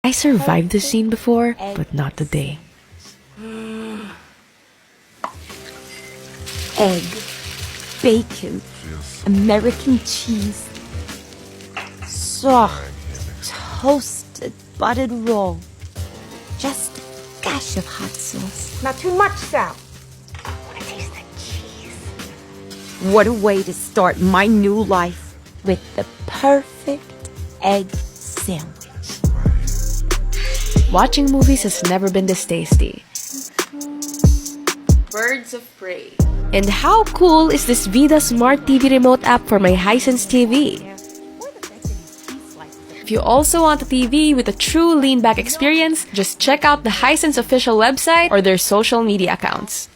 I survived this scene before, but not today. Egg, bacon, American cheese, soft, toasted, buttered roll. Just a dash of hot sauce. Not too much, Sal. I want to taste the cheese. What a way to start my new life with the perfect egg sandwich. Watching movies has never been this tasty. Birds of Prey. And how cool is this Vida Smart TV remote app for my Hisense TV? If you also want a TV with a true lean-back experience, just check out the Hisense official website or their social media accounts.